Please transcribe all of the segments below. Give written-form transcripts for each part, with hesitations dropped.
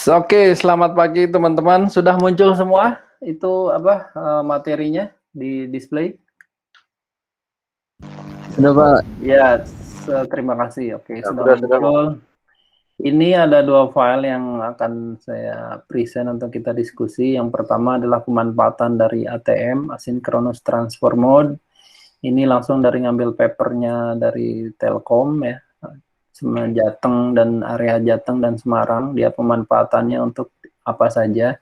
Oke, selamat pagi teman-teman. Sudah muncul semua itu materinya di display? Sudah, Pak. Ya, terima kasih. Oke, Ya, sudah sudah, Pak. muncul. Ini ada dua file yang akan saya present untuk kita diskusi. Yang pertama adalah pemanfaatan dari ATM, Asynchronous Transfer Mode. Ini langsung dari ngambil papernya dari Telkom ya, Jateng dan area Jateng dan Semarang. Dia pemanfaatannya untuk apa saja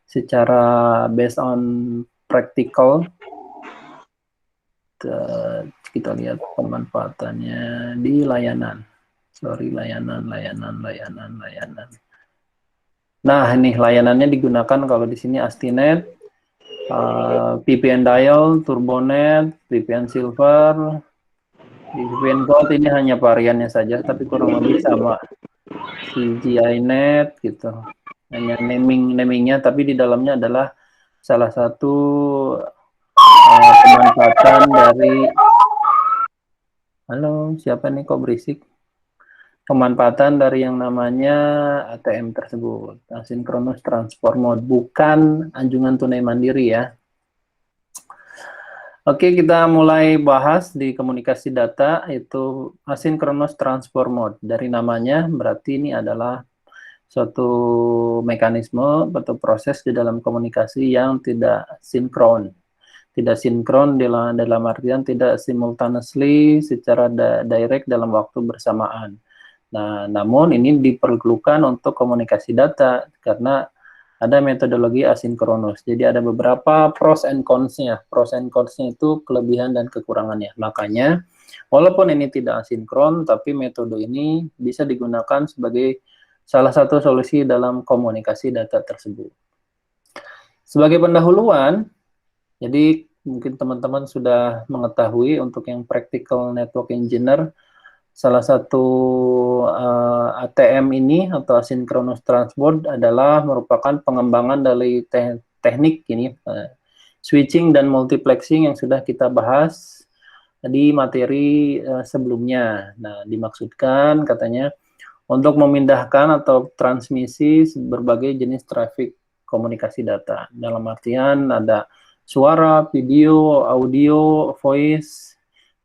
secara based on practical. Kita lihat pemanfaatannya di layanan. Layanan. Nah, ini layanannya digunakan kalau di sini Astinet, VPN Dial, Turbonet, VPN Silver, VPN Gold ini hanya variannya saja, tapi kurang lebih sama CGI-Net gitu. Hanya namingnya, tapi di dalamnya adalah salah satu pemanfaatan dari halo, siapa nih kok berisik? Pemanfaatan dari yang namanya ATM tersebut, Asynchronous Transfer Mode, bukan anjungan tunai mandiri ya. Oke, kita mulai bahas di komunikasi data, itu Asynchronous Transfer Mode. Dari namanya, berarti ini adalah suatu mekanisme atau proses di dalam komunikasi yang tidak sinkron. Tidak sinkron dalam artian tidak simultaneously secara direct dalam waktu bersamaan. Nah, namun ini diperlukan untuk komunikasi data karena ada metodologi asinkronus. Jadi ada beberapa pros and cons-nya. Pros and cons-nya itu kelebihan dan kekurangannya. Makanya, walaupun ini tidak asinkron, tapi metode ini bisa digunakan sebagai salah satu solusi dalam komunikasi data tersebut. Sebagai pendahuluan, jadi mungkin teman-teman sudah mengetahui untuk yang practical network engineer, salah satu ATM ini atau asynchronous transport adalah merupakan pengembangan dari teknik ini switching dan multiplexing yang sudah kita bahas di materi sebelumnya. Nah, dimaksudkan katanya untuk memindahkan atau transmisi berbagai jenis traffic komunikasi data. Dalam artian ada suara, video, audio, voice,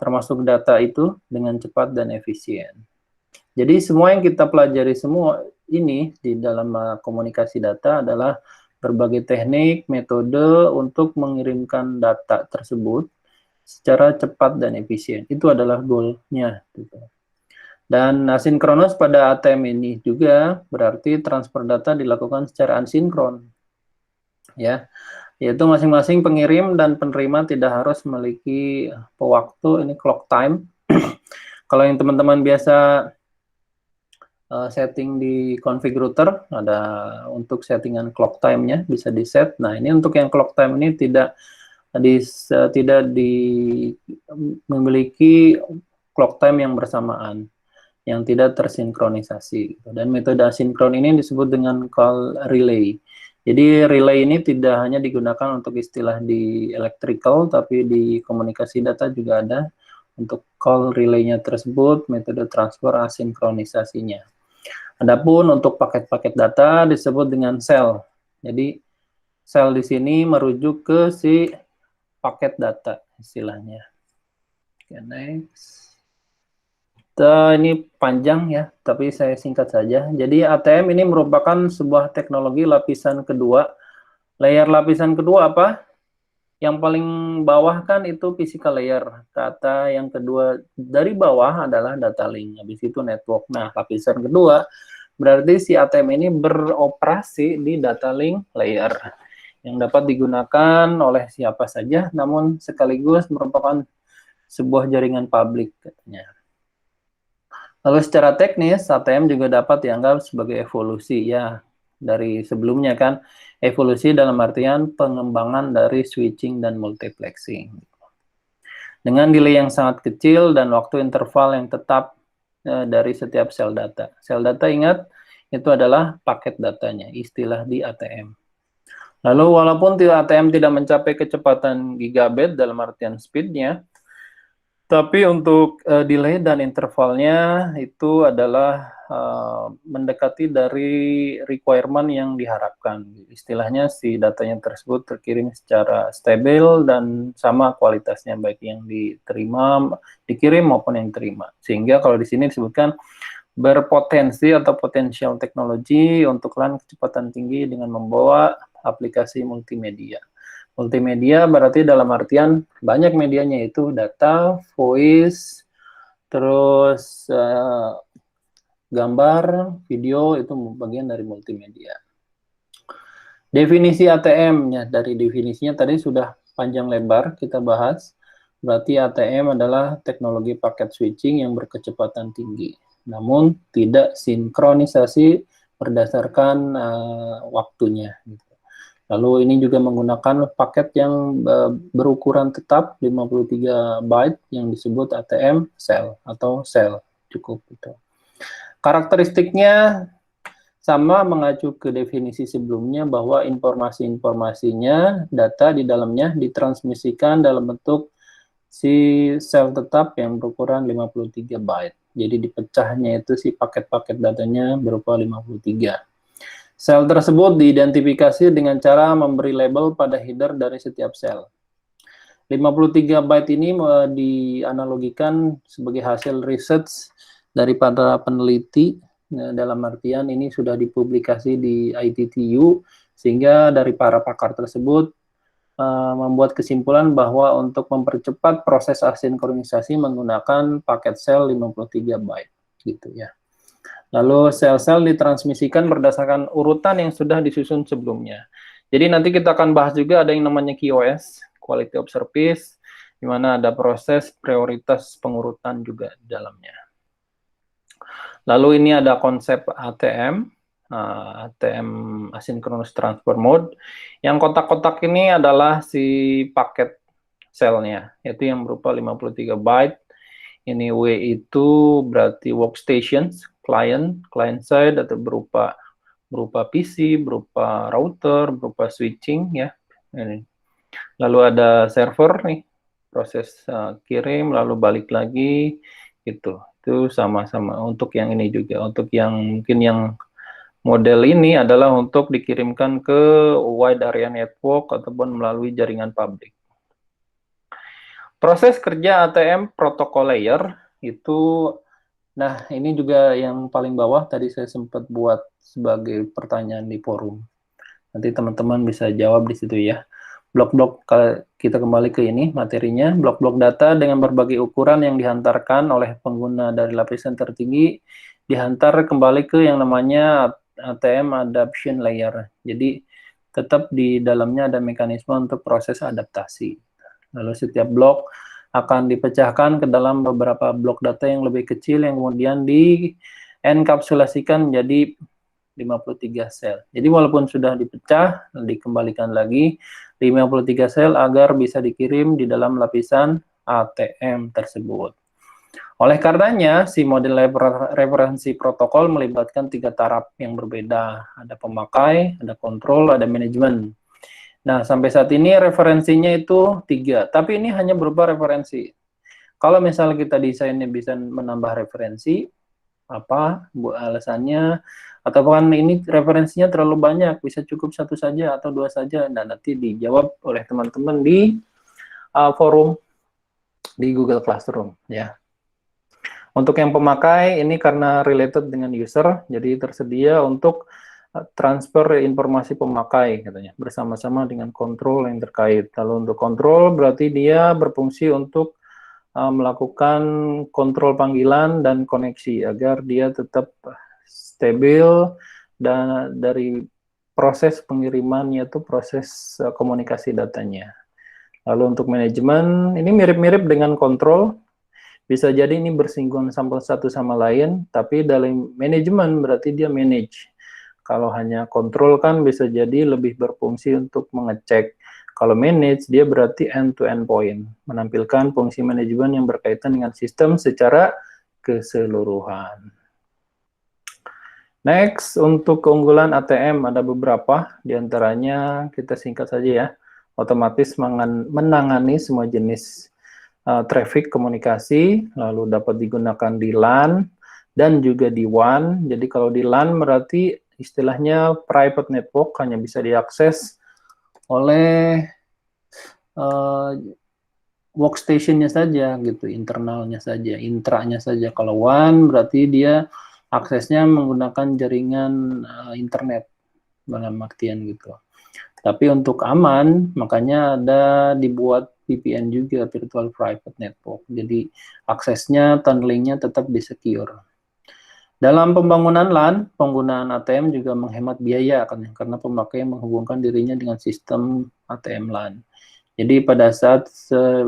termasuk data itu dengan cepat dan efisien. Jadi semua yang kita pelajari semua ini di dalam komunikasi data adalah berbagai teknik, metode untuk mengirimkan data tersebut secara cepat dan efisien. Itu adalah goal-nya. Gitu. Dan asinkronus pada ATM ini juga berarti transfer data dilakukan secara asinkron. Ya, yaitu masing-masing pengirim dan penerima tidak harus memiliki pewaktu, ini clock time. Kalau yang teman-teman biasa setting di configurator, ada untuk settingan clock time-nya bisa di set. Nah, ini untuk yang clock time ini tidak memiliki clock time yang bersamaan, yang tidak tersinkronisasi. Dan metode asinkron ini disebut dengan call relay. Jadi relay ini tidak hanya digunakan untuk istilah di electrical, tapi di komunikasi data juga ada untuk call relay-nya tersebut, metode transfer asinkronisasinya. Adapun untuk paket-paket data disebut dengan sel. Jadi sel di sini merujuk ke si paket data istilahnya. Oke, next. Ini panjang ya, tapi saya singkat saja. Jadi ATM ini merupakan sebuah teknologi lapisan kedua. Layer lapisan kedua apa? Yang paling bawah kan itu physical layer. Kata yang kedua dari bawah adalah data link. Habis itu network. Nah, lapisan kedua berarti si ATM ini beroperasi di data link layer yang dapat digunakan oleh siapa saja, namun sekaligus merupakan sebuah jaringan publik katanya. Lalu secara teknis, ATM juga dapat dianggap sebagai evolusi ya dari sebelumnya kan. Evolusi dalam artian pengembangan dari switching dan multiplexing. Dengan delay yang sangat kecil dan waktu interval yang tetap dari setiap sel data. Sel data ingat, itu adalah paket datanya, istilah di ATM. Lalu walaupun ATM tidak mencapai kecepatan gigabit dalam artian speednya, Tapi untuk delay dan intervalnya itu adalah mendekati dari requirement yang diharapkan. Istilahnya si datanya tersebut terkirim secara stabil dan sama kualitasnya, baik yang diterima, dikirim maupun yang diterima. Sehingga kalau di sini disebutkan berpotensi atau potensial teknologi untuk LAN kecepatan tinggi dengan membawa aplikasi multimedia. Multimedia berarti dalam artian banyak medianya, itu data, voice, terus gambar, video, itu bagian dari multimedia. Definisi ATM-nya, dari definisinya tadi sudah panjang lebar kita bahas. Berarti ATM adalah teknologi paket switching yang berkecepatan tinggi, namun tidak sinkronisasi berdasarkan waktunya. Lalu ini juga menggunakan paket yang berukuran tetap 53 byte yang disebut ATM cell atau cell, cukup itu. Karakteristiknya sama mengacu ke definisi sebelumnya bahwa informasi-informasinya, data di dalamnya ditransmisikan dalam bentuk si sel tetap yang berukuran 53 byte. Jadi dipecahnya itu si paket-paket datanya berupa 53. Sel tersebut diidentifikasi dengan cara memberi label pada header dari setiap sel. 53 byte ini dianalogikan sebagai hasil research dari para peneliti. Dalam artian ini sudah dipublikasi di ITTU, sehingga dari para pakar tersebut membuat kesimpulan bahwa untuk mempercepat proses asinkronisasi menggunakan paket sel 53 byte, gitu ya. Lalu sel-sel ditransmisikan berdasarkan urutan yang sudah disusun sebelumnya. Jadi nanti kita akan bahas juga ada yang namanya QoS, Quality of Service, di mana ada proses prioritas pengurutan juga di dalamnya. Lalu ini ada konsep ATM, ATM Asynchronous Transfer Mode. Yang kotak-kotak ini adalah si paket selnya, yaitu yang berupa 53 byte. Ini W itu berarti workstations, client side, atau berupa PC, berupa router, berupa switching ya. Ini. Lalu ada server nih, proses kirim lalu balik lagi gitu. Itu sama-sama untuk yang ini juga. Untuk yang mungkin yang model ini adalah untuk dikirimkan ke wide area network ataupun melalui jaringan publik. Proses kerja ATM protocol layer itu, nah ini juga yang paling bawah tadi saya sempat buat sebagai pertanyaan di forum. Nanti teman-teman bisa jawab di situ ya. Blok-blok, kita kembali ke ini materinya, blok-blok data dengan berbagai ukuran yang dihantarkan oleh pengguna dari lapisan tertinggi dihantar kembali ke yang namanya ATM adaptation layer. Jadi tetap di dalamnya ada mekanisme untuk proses adaptasi. Lalu setiap blok akan dipecahkan ke dalam beberapa blok data yang lebih kecil yang kemudian dienkapsulasikan menjadi 53 sel. Jadi walaupun sudah dipecah, dikembalikan lagi 53 sel agar bisa dikirim di dalam lapisan ATM tersebut. Oleh karenanya, si model referensi protokol melibatkan 3 taraf yang berbeda. Ada pemakai, ada kontrol, ada manajemen. Nah, sampai saat ini referensinya itu 3, tapi ini hanya berupa referensi. Kalau misalnya kita desainnya bisa menambah referensi, apa alasannya, atau kan ini referensinya terlalu banyak, bisa cukup 1 saja atau 2 saja. Nah, nanti dijawab oleh teman-teman di forum di Google Classroom ya. Untuk yang pemakai ini karena related dengan user, jadi tersedia untuk transfer informasi pemakai katanya bersama-sama dengan kontrol yang terkait. Lalu untuk kontrol berarti dia berfungsi untuk melakukan kontrol panggilan dan koneksi agar dia tetap stabil dan dari proses pengirimannya itu proses komunikasi datanya. Lalu untuk manajemen ini mirip-mirip dengan kontrol, bisa jadi ini bersinggungan satu sama lain, tapi dalam manajemen berarti dia manage. Kalau hanya kontrol kan bisa jadi lebih berfungsi untuk mengecek. Kalau manage, dia berarti end-to-end point, menampilkan fungsi manajemen yang berkaitan dengan sistem secara keseluruhan. Next, untuk keunggulan ATM ada beberapa, diantaranya kita singkat saja ya, otomatis menangani semua jenis traffic komunikasi, lalu dapat digunakan di LAN dan juga di WAN. Jadi kalau di LAN berarti istilahnya private network, hanya bisa diakses oleh workstation-nya saja gitu, internalnya saja, intranya saja. Kalau WAN berarti dia aksesnya menggunakan jaringan internet dalam artian gitu. Tapi untuk aman, makanya ada dibuat VPN juga, Virtual Private Network. Jadi aksesnya, tunnelingnya tetap di-secure. Dalam pembangunan LAN, penggunaan ATM juga menghemat biaya karena pemakai menghubungkan dirinya dengan sistem ATM LAN. Jadi pada saat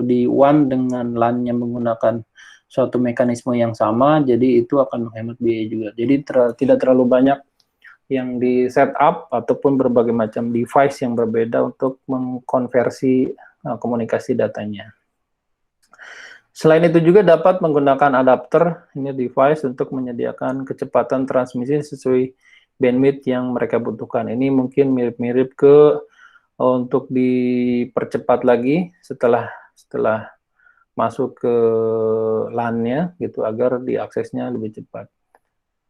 di WAN dengan LAN yang menggunakan suatu mekanisme yang sama, jadi itu akan menghemat biaya juga. Jadi tidak terlalu banyak yang di setup ataupun berbagai macam device yang berbeda untuk mengkonversi komunikasi datanya. Selain itu juga dapat menggunakan adapter ini device untuk menyediakan kecepatan transmisi sesuai bandwidth yang mereka butuhkan. Ini mungkin mirip-mirip ke untuk dipercepat lagi setelah masuk ke LAN-nya gitu agar diaksesnya lebih cepat.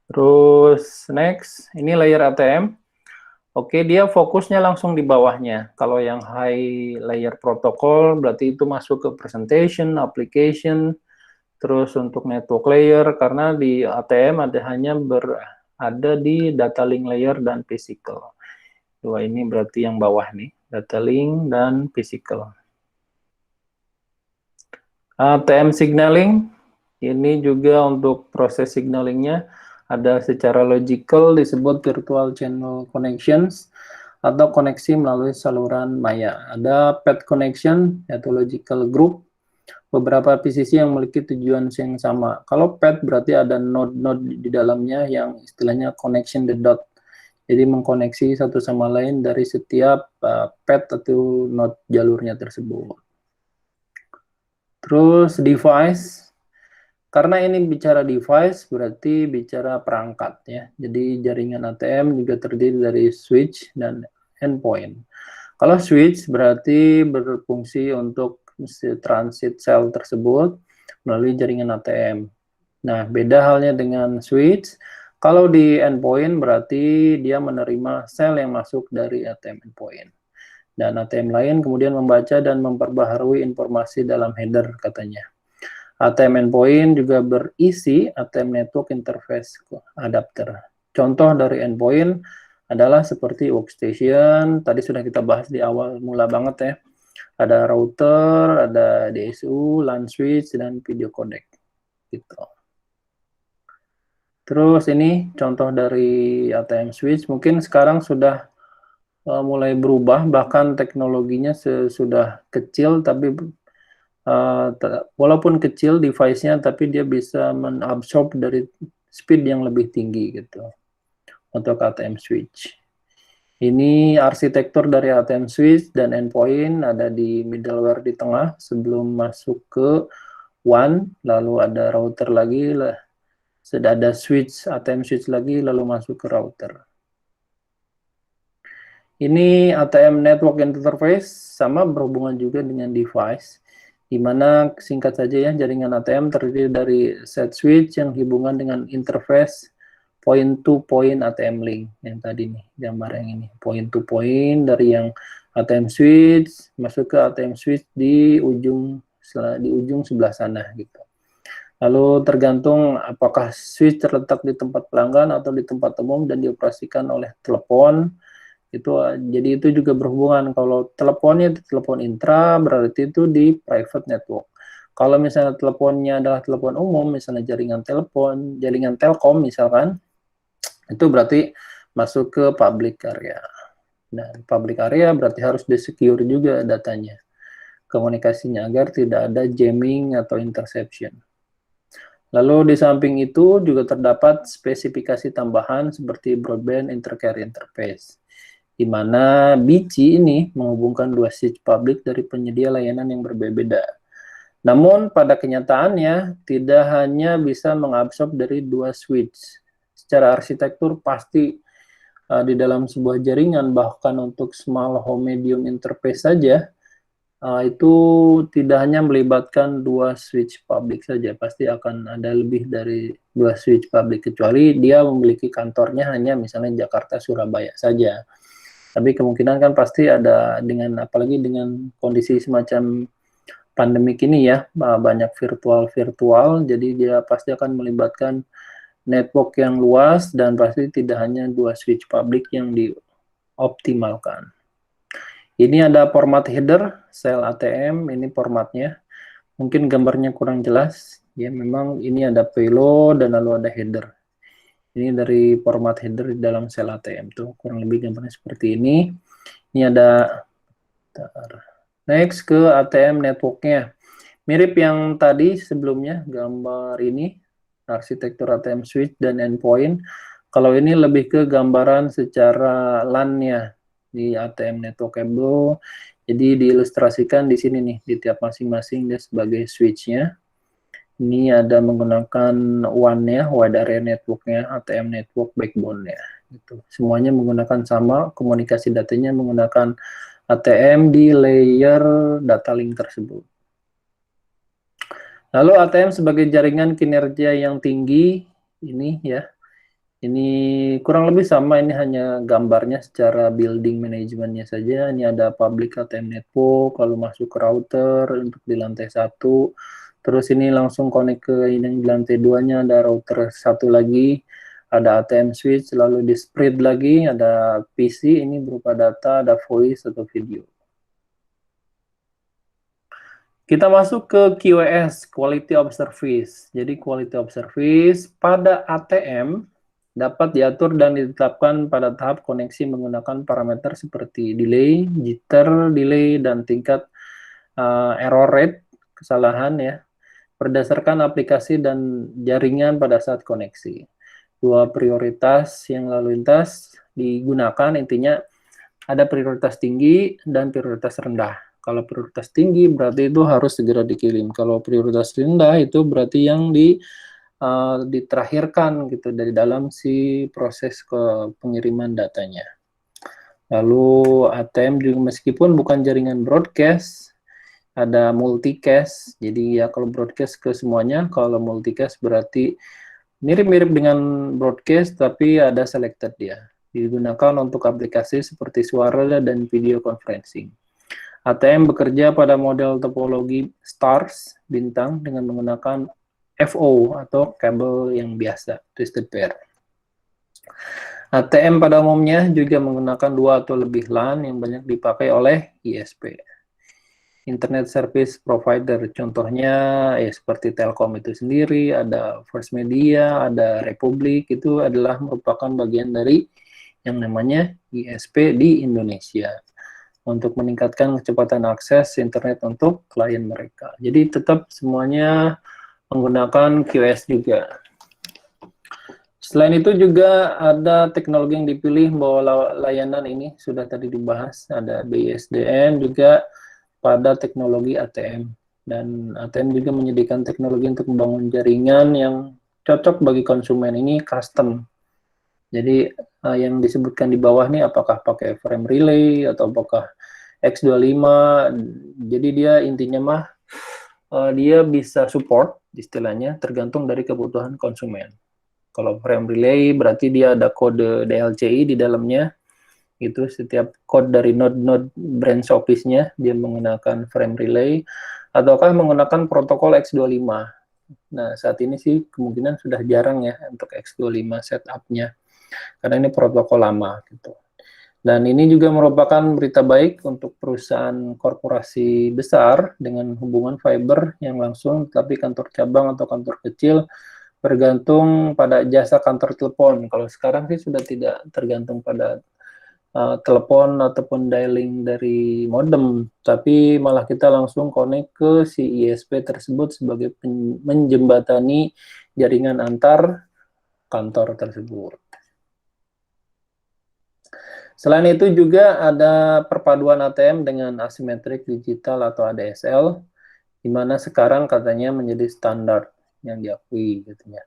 Terus next, ini layer ATM. Oke, dia fokusnya langsung di bawahnya. Kalau yang high layer protokol berarti itu masuk ke presentation, application, terus untuk network layer karena di ATM hanya berada di data link layer dan physical. Dua ini berarti yang bawah nih, data link dan physical. ATM signaling, ini juga untuk proses signalingnya ada secara logical disebut virtual channel connections atau koneksi melalui saluran maya. Ada path connection yaitu logical group, beberapa PCC yang memiliki tujuan yang sama. Kalau path berarti ada node-node di dalamnya yang istilahnya connection the dot. Jadi mengkoneksi satu sama lain dari setiap path atau node jalurnya tersebut. Terus device, karena ini bicara device berarti bicara perangkat ya. Jadi jaringan ATM juga terdiri dari switch dan endpoint. Kalau switch berarti berfungsi untuk transit sel tersebut melalui jaringan ATM. Nah, beda halnya dengan switch. Kalau di endpoint berarti dia menerima sel yang masuk dari ATM endpoint. Dan ATM lain kemudian membaca dan memperbaharui informasi dalam header katanya. ATM endpoint juga berisi ATM network interface adapter. Contoh dari endpoint adalah seperti workstation, tadi sudah kita bahas di awal mula banget ya. Ada router, ada DSU, LAN switch, dan video codec. Gitu. Terus ini contoh dari ATM switch, mungkin sekarang sudah mulai berubah, bahkan teknologinya sudah kecil, tapi walaupun kecil device-nya, tapi dia bisa menabsorb dari speed yang lebih tinggi gitu untuk ATM switch. Ini arsitektur dari ATM switch dan endpoint, ada di middleware di tengah sebelum masuk ke WAN, lalu ada router lagi, sudah ada switch, ATM switch lagi, lalu masuk ke router. Ini ATM network interface, sama berhubungan juga dengan device, di mana singkat saja ya, jaringan ATM terdiri dari set switch yang hubungan dengan interface point-to-point ATM link, yang tadi nih, gambar yang ini, point-to-point dari yang ATM switch, masuk ke ATM switch di ujung sebelah sana, gitu. Lalu tergantung apakah switch terletak di tempat pelanggan atau di tempat umum dan dioperasikan oleh telepon, jadi itu juga berhubungan. Kalau teleponnya telepon intra berarti itu di private network. Kalau misalnya teleponnya adalah telepon umum, misalnya jaringan telkom misalkan, itu berarti masuk ke public area. Dan public area berarti harus di-secure juga datanya, komunikasinya, agar tidak ada jamming atau interception. Lalu di samping itu juga terdapat spesifikasi tambahan seperti broadband intercarrier interface, di mana BC ini menghubungkan dua switch publik dari penyedia layanan yang berbeda. Namun pada kenyataannya tidak hanya bisa mengabsorb dari dua switch. Secara arsitektur pasti di dalam sebuah jaringan, bahkan untuk small home medium interface saja, itu tidak hanya melibatkan 2 switch public saja, pasti akan ada lebih dari 2 switch public, kecuali dia memiliki kantornya hanya misalnya Jakarta, Surabaya saja. Tapi kemungkinan kan pasti ada, dengan apalagi dengan kondisi semacam pandemik ini ya, banyak virtual, jadi dia pasti akan melibatkan network yang luas dan pasti tidak hanya 2 switch public yang dioptimalkan. Ini ada format header, sel ATM, ini formatnya. Mungkin gambarnya kurang jelas, ya memang ini ada payload dan lalu ada header. Ini dari format header di dalam sel ATM tuh, kurang lebih gambarnya seperti ini. Ini ada, next ke ATM networknya. Mirip yang tadi sebelumnya, gambar ini, arsitektur ATM switch dan endpoint. Kalau ini lebih ke gambaran secara LAN-nya di ATM network cable. Jadi diilustrasikan di sini nih, di tiap masing-masing dia sebagai switch-nya. Ini ada menggunakan WAN-nya, wide area network-nya, ATM network backbone-nya. Gitu. Semuanya menggunakan sama, komunikasi datanya menggunakan ATM di layer data link tersebut. Lalu ATM sebagai jaringan kinerja yang tinggi, ini ya, ini kurang lebih sama, ini hanya gambarnya secara building manajemennya saja. Ini ada public ATM network, lalu masuk ke router untuk di lantai 1. Terus ini langsung connect ke ini di lantai 2-nya, ada router 1 lagi, ada ATM switch, lalu di spread lagi, ada PC, ini berupa data, ada voice atau video. Kita masuk ke QoS, Quality of Service. Jadi Quality of Service pada ATM dapat diatur dan ditetapkan pada tahap koneksi menggunakan parameter seperti delay, jitter, delay, dan tingkat error rate, kesalahan ya, berdasarkan aplikasi dan jaringan pada saat koneksi. 2 prioritas yang lalu lintas digunakan, intinya ada prioritas tinggi dan prioritas rendah. Kalau prioritas tinggi berarti itu harus segera dikirim. Kalau prioritas rendah itu berarti yang diterakhirkan gitu dari dalam si proses ke pengiriman datanya. Lalu ATM juga meskipun bukan jaringan broadcast, ada multicast. Jadi ya kalau broadcast ke semuanya, kalau multicast berarti mirip-mirip dengan broadcast tapi ada selected dia. Digunakan untuk aplikasi seperti suara dan video conferencing. ATM bekerja pada model topologi stars, bintang, dengan menggunakan FO atau kabel yang biasa, twisted pair. ATM pada umumnya juga menggunakan 2 atau lebih LAN yang banyak dipakai oleh ISP. Internet Service Provider, contohnya ya seperti Telkom itu sendiri, ada First Media, ada Republik, itu adalah merupakan bagian dari yang namanya ISP di Indonesia untuk meningkatkan kecepatan akses internet untuk klien mereka. Jadi tetap semuanya menggunakan QoS juga. Selain itu juga ada teknologi yang dipilih bahwa layanan ini sudah tadi dibahas, ada BISDN juga pada teknologi ATM. Dan ATM juga menyediakan teknologi untuk membangun jaringan yang cocok bagi konsumen, ini custom. Jadi yang disebutkan di bawah nih apakah pakai frame relay atau apakah X25, jadi dia intinya mah dia bisa support istilahnya tergantung dari kebutuhan konsumen. Kalau frame relay berarti dia ada kode DLCI di dalamnya, itu setiap code dari node-node branch office-nya dia menggunakan frame relay, ataukah menggunakan protokol X25. Nah saat ini sih kemungkinan sudah jarang ya untuk X25 setup-nya, karena ini protokol lama gitu. Dan ini juga merupakan berita baik untuk perusahaan korporasi besar dengan hubungan fiber yang langsung, tapi kantor cabang atau kantor kecil bergantung pada jasa kantor telepon. Kalau sekarang sih sudah tidak tergantung pada telepon ataupun dialing dari modem, tapi malah kita langsung connect ke si ISP tersebut sebagai menjembatani jaringan antar kantor tersebut. Selain itu juga ada perpaduan ATM dengan asimetrik digital atau ADSL, di mana sekarang katanya menjadi standar yang diakui gitu ya.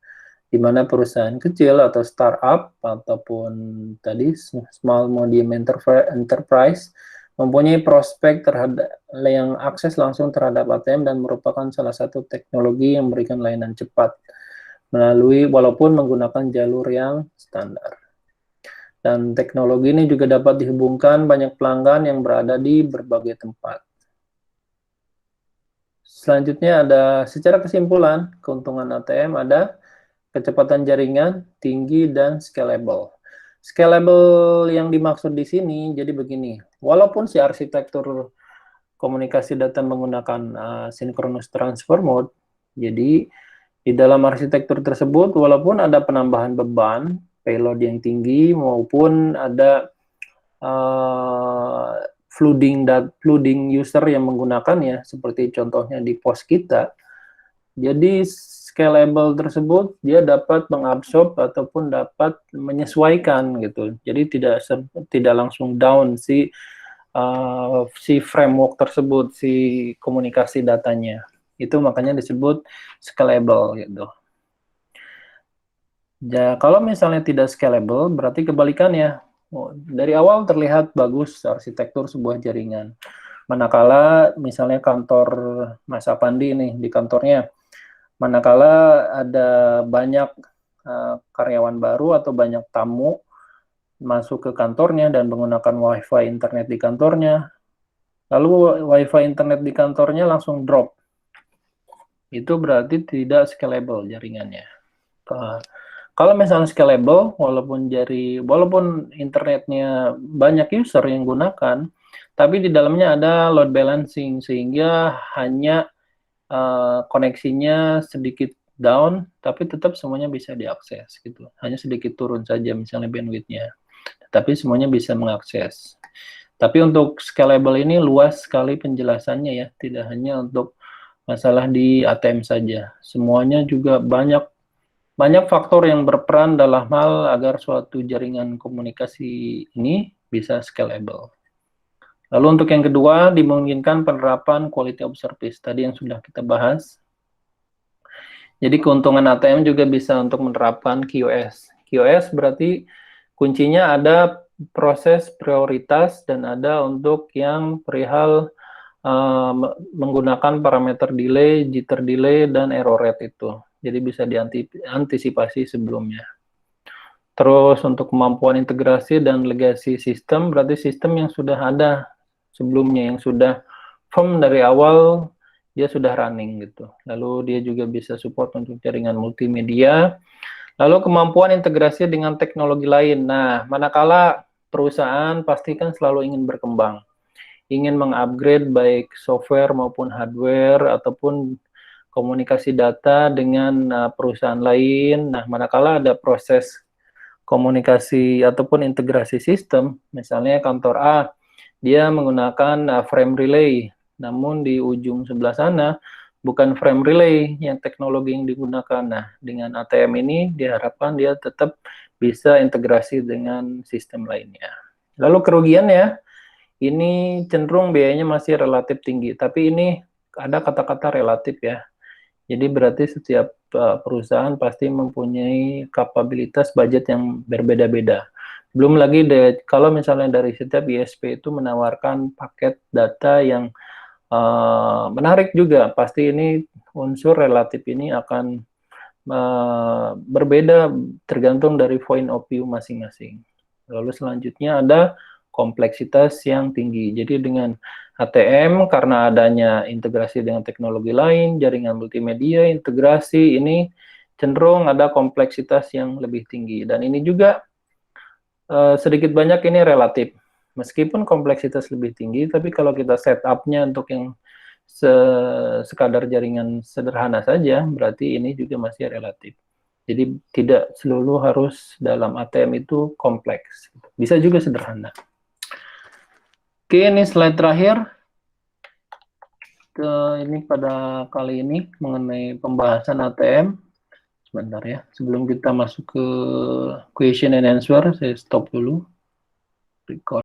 Di mana perusahaan kecil atau startup ataupun tadi small medium enterprise mempunyai prospek terhadap yang akses langsung terhadap ATM dan merupakan salah satu teknologi yang memberikan layanan cepat melalui walaupun menggunakan jalur yang standar. Dan teknologi ini juga dapat dihubungkan banyak pelanggan yang berada di berbagai tempat. Selanjutnya ada secara kesimpulan, keuntungan ATM ada kecepatan jaringan tinggi dan scalable. Scalable yang dimaksud di sini jadi begini, walaupun si arsitektur komunikasi data menggunakan synchronous transfer mode, jadi di dalam arsitektur tersebut walaupun ada penambahan beban, payload yang tinggi maupun ada flooding user yang menggunakannya, seperti contohnya di pos kita. Jadi scalable tersebut dia dapat mengabsorb ataupun dapat menyesuaikan gitu. Jadi tidak langsung down si framework tersebut, si komunikasi datanya. Itu makanya disebut scalable gitu. Ya, kalau misalnya tidak scalable, berarti kebalikannya. Dari awal terlihat bagus arsitektur sebuah jaringan. Manakala misalnya kantor Mas Apandi nih, di kantornya, manakala ada banyak karyawan baru atau banyak tamu masuk ke kantornya dan menggunakan wifi internet di kantornya, lalu wifi internet di kantornya langsung drop. Itu berarti tidak scalable jaringannya. Kalau misalnya scalable, walaupun internetnya banyak user yang gunakan, tapi di dalamnya ada load balancing sehingga hanya koneksinya sedikit down, tapi tetap semuanya bisa diakses gitu. Hanya sedikit turun saja misalnya bandwidth-nya, tapi semuanya bisa mengakses. Tapi untuk scalable ini luas sekali penjelasannya ya, tidak hanya untuk masalah di ATM saja. Semuanya juga banyak faktor yang berperan dalam hal agar suatu jaringan komunikasi ini bisa scalable. Lalu untuk yang kedua, dimungkinkan penerapan quality of service. Tadi yang sudah kita bahas. Jadi keuntungan ATM juga bisa untuk menerapkan QoS. QoS berarti kuncinya ada proses prioritas dan ada untuk yang perihal menggunakan parameter delay, jitter delay, dan error rate itu. Jadi bisa diantisipasi sebelumnya. Terus untuk kemampuan integrasi dan legasi sistem, berarti sistem yang sudah ada sebelumnya, yang sudah firm dari awal, dia sudah running gitu. Lalu dia juga bisa support untuk jaringan multimedia. Lalu kemampuan integrasi dengan teknologi lain. Nah, manakala perusahaan pasti kan selalu ingin berkembang, ingin mengupgrade baik software maupun hardware ataupun komunikasi data dengan perusahaan lain. Nah, manakala ada proses komunikasi ataupun integrasi sistem, misalnya kantor A, dia menggunakan frame relay, namun di ujung sebelah sana bukan frame relay yang teknologi yang digunakan. Nah, dengan ATM ini diharapkan dia tetap bisa integrasi dengan sistem lainnya. Lalu kerugiannya, ini cenderung biayanya masih relatif tinggi, tapi ini ada kata-kata relatif ya. Jadi berarti setiap perusahaan pasti mempunyai kapabilitas budget yang berbeda-beda. Belum lagi kalau misalnya dari setiap ISP itu menawarkan paket data yang menarik juga, pasti ini unsur relatif ini akan berbeda tergantung dari point of view masing-masing. Lalu selanjutnya ada kompleksitas yang tinggi. Jadi dengan ATM karena adanya integrasi dengan teknologi lain, jaringan multimedia, integrasi ini cenderung ada kompleksitas yang lebih tinggi. Dan ini juga sedikit banyak ini relatif. Meskipun kompleksitas lebih tinggi, tapi kalau kita setupnya untuk yang sekadar jaringan sederhana saja, berarti ini juga masih relatif. Jadi tidak selalu harus dalam ATM itu kompleks. Bisa juga sederhana. Oke, ini slide terakhir. Ini pada kali ini mengenai pembahasan ATM. Sebentar ya, sebelum kita masuk ke question and answer, saya stop dulu record.